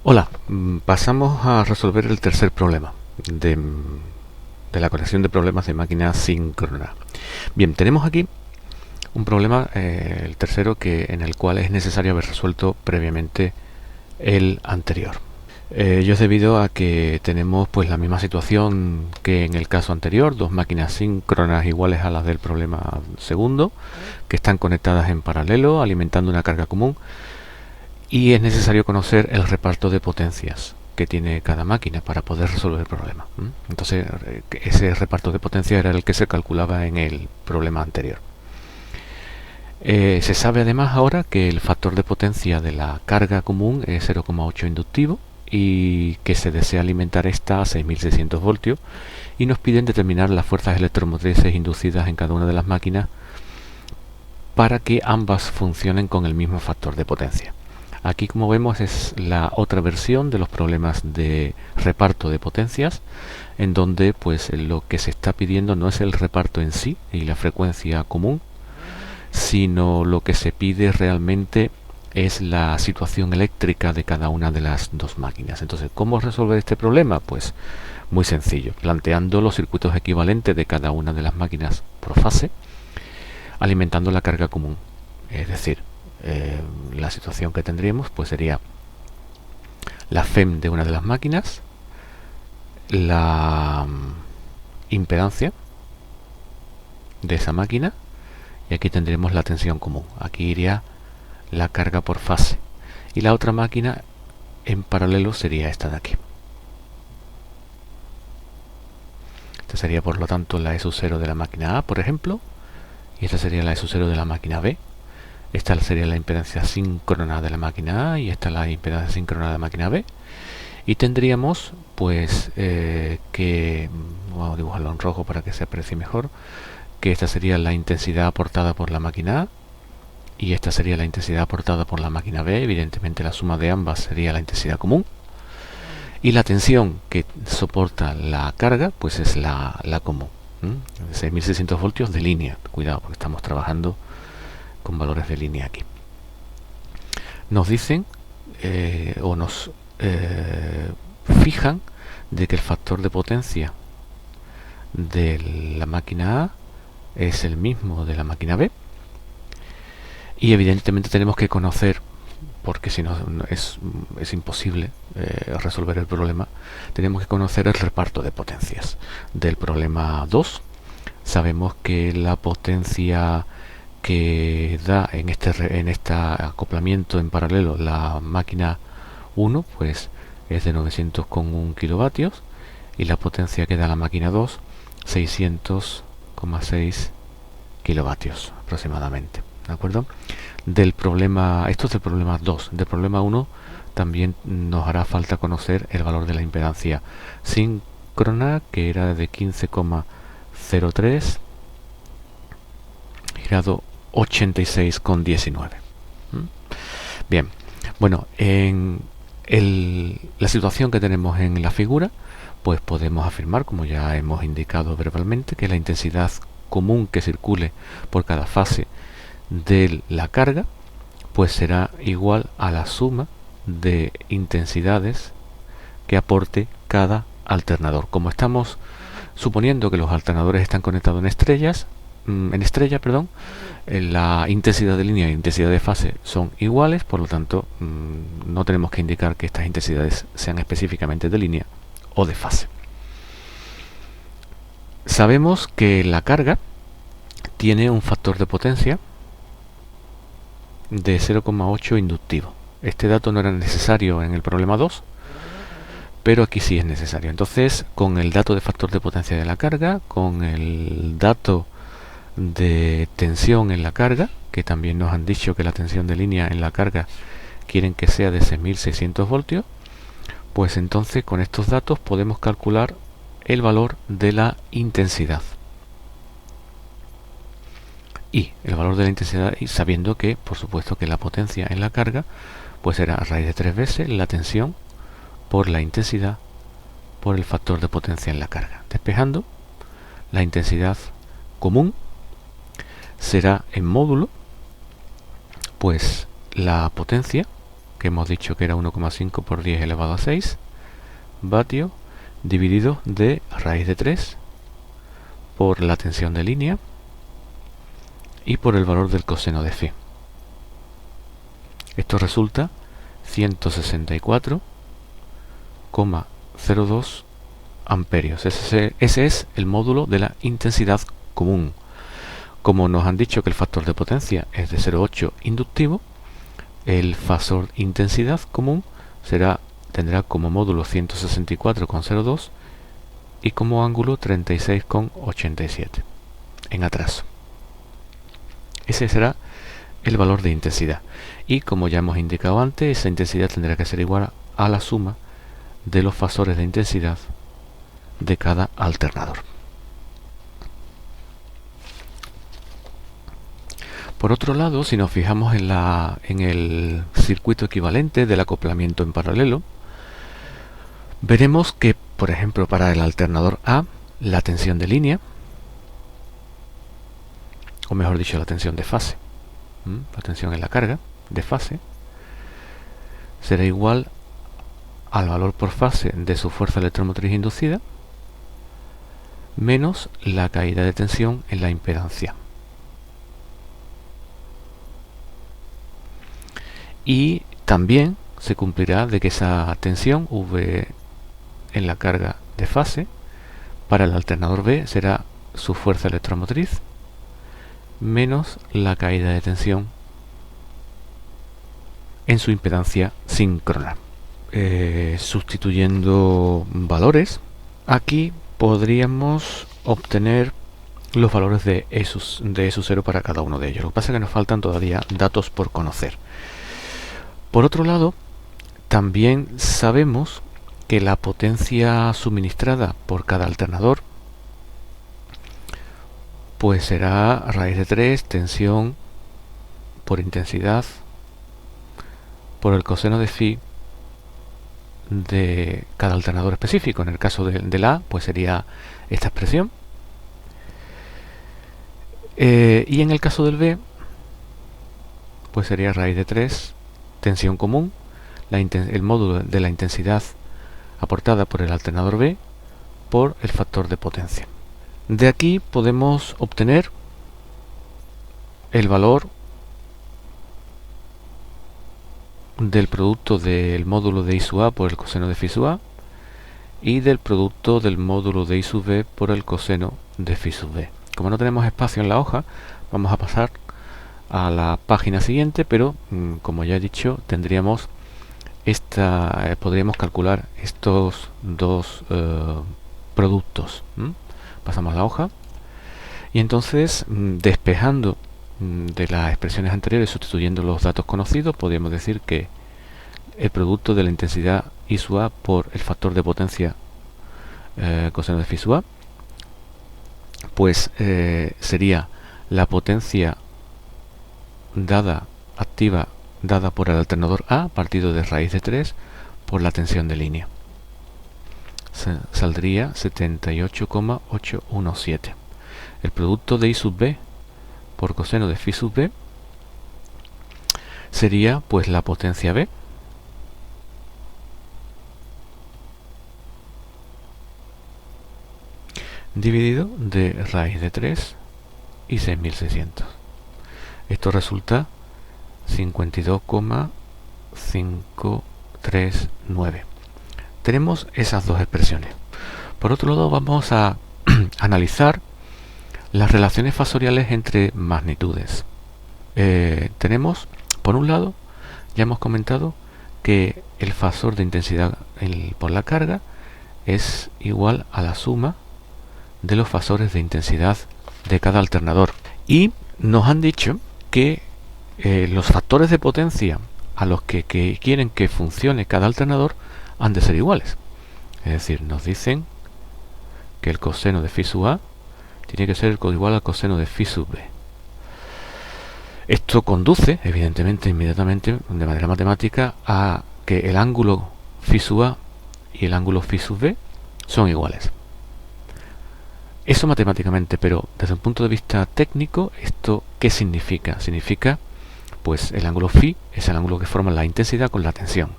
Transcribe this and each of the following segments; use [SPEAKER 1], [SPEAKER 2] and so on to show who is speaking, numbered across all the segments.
[SPEAKER 1] Hola, pasamos a resolver el tercer problema de la colección de problemas de máquina síncrona. Bien, tenemos aquí un problema, el tercero, en el cual es necesario haber resuelto previamente el anterior. Ello es debido a que tenemos pues la misma situación que en el caso anterior, dos máquinas síncronas iguales a las del problema segundo, que están conectadas en paralelo, alimentando una carga común, y es necesario conocer el reparto de potencias que tiene cada máquina para poder resolver el problema. Entonces, ese reparto de potencias era el que se calculaba en el problema anterior. Se sabe además ahora que el factor de potencia de la carga común es 0,8 inductivo y que se desea alimentar esta a 6600 voltios, y nos piden determinar las fuerzas electromotrices inducidas en cada una de las máquinas para que ambas funcionen con el mismo factor de potencia. Aquí, como vemos, es la otra versión de los problemas de reparto de potencias, en donde pues lo que se está pidiendo no es el reparto en sí y la frecuencia común, sino lo que se pide realmente es la situación eléctrica de cada una de las dos máquinas. Entonces, ¿cómo resolver este problema? Pues muy sencillo, planteando los circuitos equivalentes de cada una de las máquinas por fase, alimentando la carga común. Es decir, la situación que tendríamos pues sería la FEM de una de las máquinas, la impedancia de esa máquina, y aquí tendremos la tensión común. Aquí iría la carga por fase, y la otra máquina en paralelo sería esta de aquí. Esta sería por lo tanto la E sub 0 de la máquina A, por ejemplo, y esta sería la E sub 0 de la máquina B. Esta sería la impedancia síncrona de la máquina A y esta la impedancia síncrona de la máquina B. Y tendríamos pues vamos a dibujarlo en rojo para que se aprecie mejor, que esta sería la intensidad aportada por la máquina A y esta sería la intensidad aportada por la máquina B. Evidentemente la suma de ambas sería la intensidad común, y la tensión que soporta la carga pues es la común, 6600 voltios de línea. Cuidado, porque estamos trabajando con valores de línea aquí. Nos dicen o nos fijan de que el factor de potencia de la máquina A es el mismo de la máquina B, y evidentemente tenemos que conocer, porque si no es imposible resolver el problema, tenemos que conocer el reparto de potencias del problema 2. Sabemos que la potencia que da en este acoplamiento en paralelo la máquina 1 pues es de 900,1 kilovatios, y la potencia que da la máquina 2 600,6 kilovatios aproximadamente. ¿De acuerdo? Esto es del problema 2. Del problema 1 también nos hará falta conocer el valor de la impedancia síncrona, que era de 15,03 grado 86,19. Bien, bueno, en la situación que tenemos en la figura, pues podemos afirmar, como ya hemos indicado verbalmente, que la intensidad común que circule por cada fase de la carga pues será igual a la suma de intensidades que aporte cada alternador. Como estamos suponiendo que los alternadores están conectados en estrella, la intensidad de línea y intensidad de fase son iguales, por lo tanto no tenemos que indicar que estas intensidades sean específicamente de línea o de fase. Sabemos que la carga tiene un factor de potencia de 0,8 inductivo. Este dato no era necesario en el problema 2, pero aquí sí es necesario. Entonces, con el dato de factor de potencia de la carga, con el dato de tensión en la carga, que también nos han dicho que la tensión de línea en la carga quieren que sea de 6600 voltios, pues entonces con estos datos podemos calcular el valor de la intensidad. Y el valor de la intensidad, y sabiendo que, por supuesto, que la potencia en la carga pues será a raíz de 3 veces la tensión por la intensidad por el factor de potencia en la carga. Despejando, la intensidad común será en módulo pues la potencia que hemos dicho que era 1,5 por 10 elevado a 6 vatios, dividido de raíz de 3 por la tensión de línea y por el valor del coseno de phi. Esto resulta 164,02 amperios. Ese es el módulo de la intensidad común. Como nos han dicho que el factor de potencia es de 0,8 inductivo, el fasor intensidad común tendrá como módulo 164,02 y como ángulo 36,87 en atraso. Ese será el valor de intensidad. Y como ya hemos indicado antes, esa intensidad tendrá que ser igual a la suma de los fasores de intensidad de cada alternador. Por otro lado, si nos fijamos en el circuito equivalente del acoplamiento en paralelo, veremos que, por ejemplo, para el alternador A, la tensión de línea, o mejor dicho, la tensión de fase, la tensión en la carga de fase, será igual al valor por fase de su fuerza electromotriz inducida menos la caída de tensión en la impedancia. Y también se cumplirá de que esa tensión V en la carga de fase para el alternador B será su fuerza electromotriz menos la caída de tensión en su impedancia síncrona. Sustituyendo valores, aquí podríamos obtener los valores de E sub 0 para cada uno de ellos. Lo que pasa es que nos faltan todavía datos por conocer. Por otro lado, también sabemos que la potencia suministrada por cada alternador pues será raíz de 3 tensión por intensidad por el coseno de phi de cada alternador específico. En el caso del A, pues sería esta expresión. Y en el caso del B, pues sería raíz de 3 tensión común, el módulo de la intensidad aportada por el alternador B por el factor de potencia. De aquí podemos obtener el valor del producto del módulo de I sub A por el coseno de phi sub A y del producto del módulo de I sub B por el coseno de phi sub B. Como no tenemos espacio en la hoja, vamos a pasar a la página siguiente, pero como ya he dicho, tendríamos podríamos calcular estos dos productos. Pasamos a la hoja y entonces, despejando de las expresiones anteriores, sustituyendo los datos conocidos, podríamos decir que el producto de la intensidad I sub A por el factor de potencia coseno de phi sub A, pues sería la potencia activa dada por el alternador A partido de raíz de 3 por la tensión de línea. Saldría 78,817. El producto de I sub B por coseno de phi sub B sería pues la potencia B dividido de raíz de 3 y 6600. Esto resulta 52,539. Tenemos esas dos expresiones. Por otro lado, vamos a analizar las relaciones fasoriales entre magnitudes. Tenemos, por un lado, ya hemos comentado que el fasor de intensidad por la carga es igual a la suma de los fasores de intensidad de cada alternador. Y nos han dicho que los factores de potencia a los que quieren que funcione cada alternador han de ser iguales. Es decir, nos dicen que el coseno de phi sub A tiene que ser igual al coseno de phi sub B. Esto conduce, evidentemente, inmediatamente, de manera matemática, a que el ángulo phi sub A y el ángulo phi sub B son iguales. Eso matemáticamente, pero desde un punto de vista técnico, ¿esto qué significa? Significa Pues el ángulo phi es el ángulo que forma la intensidad con la tensión.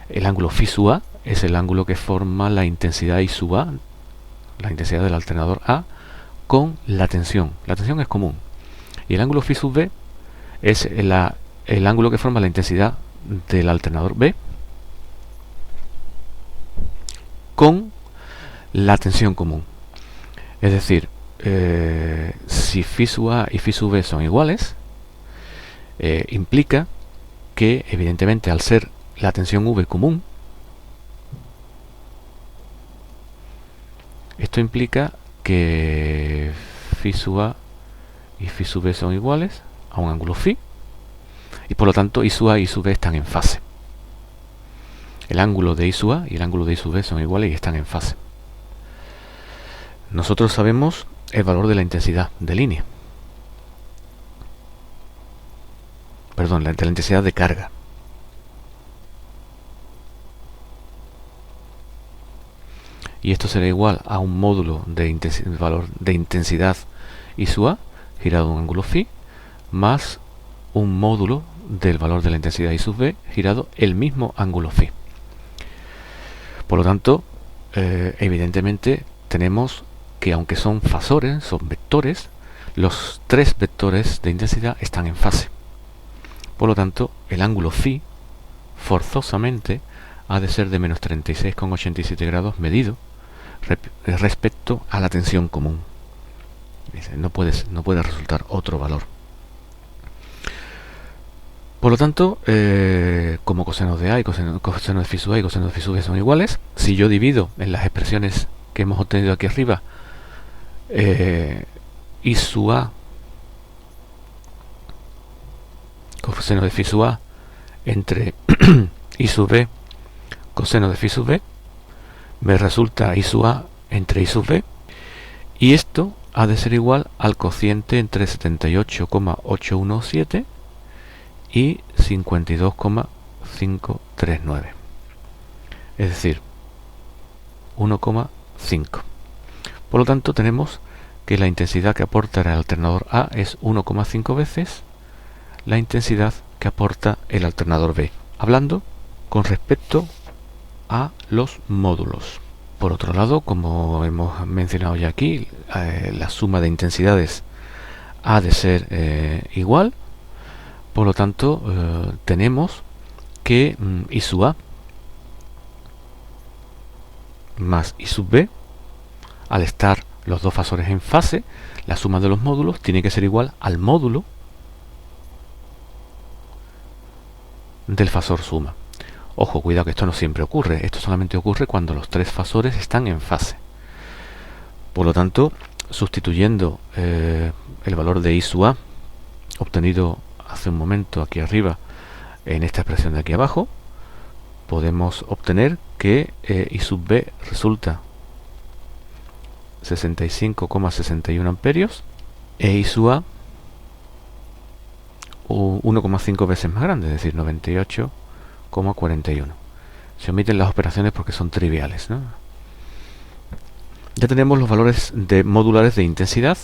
[SPEAKER 1] El ángulo phi sub A es el ángulo que forma la intensidad I sub A, la intensidad del alternador A, con la tensión. La tensión es común. Y el ángulo phi sub B es el ángulo que forma la intensidad del alternador B con la tensión común. Es decir, si phi sub A y phi sub B son iguales, implica que evidentemente al ser la tensión V común, esto implica que phi sub A y phi sub B son iguales a un ángulo phi, y por lo tanto I sub A y I sub B están en fase. El ángulo de I sub A y el ángulo de I sub B son iguales y están en fase. Nosotros sabemos el valor de la intensidad de línea. Perdón, de la intensidad de carga. Y esto será igual a un módulo de valor de intensidad I sub A girado a un ángulo phi más un módulo del valor de la intensidad I sub B girado el mismo ángulo phi. Por lo tanto, evidentemente tenemos que aunque son fasores, son vectores, los tres vectores de intensidad están en fase. Por lo tanto, el ángulo phi forzosamente ha de ser de menos 36,87 grados medido respecto a la tensión común. No puede resultar otro valor. Por lo tanto, como coseno de A y coseno de phi sub A y coseno de phi sub B son iguales, si yo divido en las expresiones que hemos obtenido aquí arriba, I sub A coseno de phi sub A entre I sub B coseno de phi sub B, me resulta I sub A entre I sub B, y esto ha de ser igual al cociente entre 78,817 y 52,539, es decir, 1,5. Por lo tanto, tenemos que la intensidad que aporta el alternador A es 1,5 veces la intensidad que aporta el alternador B, hablando con respecto a los módulos. Por otro lado, como hemos mencionado ya aquí, la suma de intensidades ha de ser igual. Por lo tanto, tenemos que I sub A más I sub B, al estar los dos fasores en fase, la suma de los módulos tiene que ser igual al módulo del fasor suma. Ojo, cuidado que esto no siempre ocurre. Esto solamente ocurre cuando los tres fasores están en fase. Por lo tanto, sustituyendo el valor de I sub A obtenido hace un momento aquí arriba en esta expresión de aquí abajo, podemos obtener que I sub B resulta 65,61 amperios e I sub A 1,5 veces más grande, es decir, 98,41. Se omiten las operaciones porque son triviales, ¿no? Ya tenemos los valores modulares de intensidad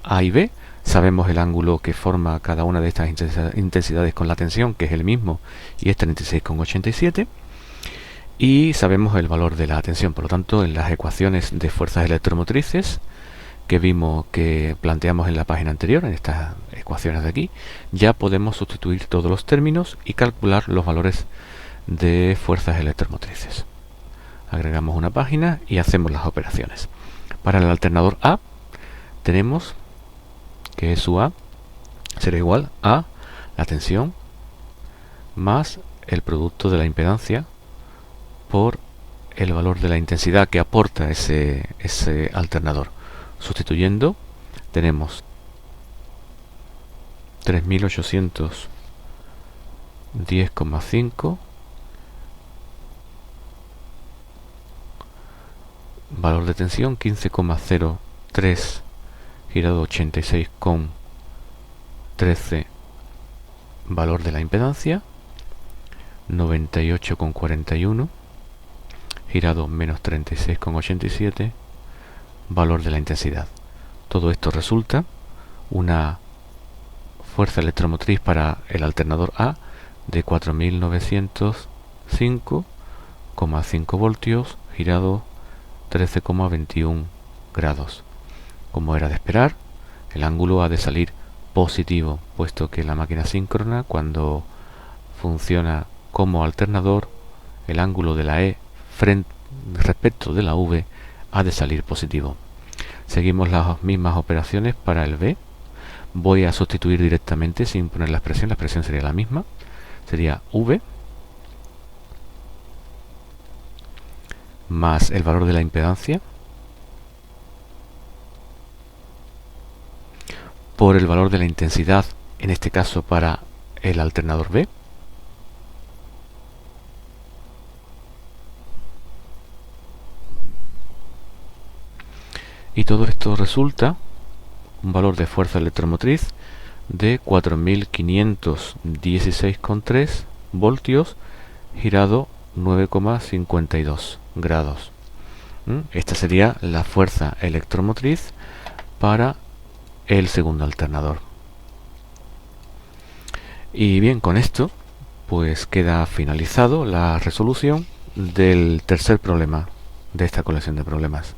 [SPEAKER 1] A y B. Sabemos el ángulo que forma cada una de estas intensidades con la tensión, que es el mismo, y es 36,87. Y sabemos el valor de la tensión. Por lo tanto, en las ecuaciones de fuerzas electromotrices que vimos, que planteamos en la página anterior, en estas ecuaciones de aquí, ya podemos sustituir todos los términos y calcular los valores de fuerzas electromotrices. Agregamos una página y hacemos las operaciones. Para el alternador A tenemos que E sub A será igual a la tensión más el producto de la impedancia por el valor de la intensidad que aporta ese alternador. Sustituyendo, tenemos 3810,5 valor de tensión, 15,03 girado 86,13 valor de la impedancia, 98,41 girado menos 36,87 valor de la intensidad. Todo esto resulta una fuerza electromotriz para el alternador A de 4905,5 voltios girado 13,21 grados. Como era de esperar, el ángulo ha de salir positivo, puesto que la máquina síncrona, cuando funciona como alternador, el ángulo de la E respecto de la V ha de salir positivo. Seguimos las mismas operaciones para el B. Voy a sustituir directamente sin poner la expresión sería la misma, sería V más el valor de la impedancia por el valor de la intensidad, en este caso para el alternador B, y todo esto resulta un valor de fuerza electromotriz de 4516,3 voltios girado 9,52 grados. Esta sería la fuerza electromotriz para el segundo alternador. Y bien, con esto pues queda finalizado la resolución del tercer problema de esta colección de problemas.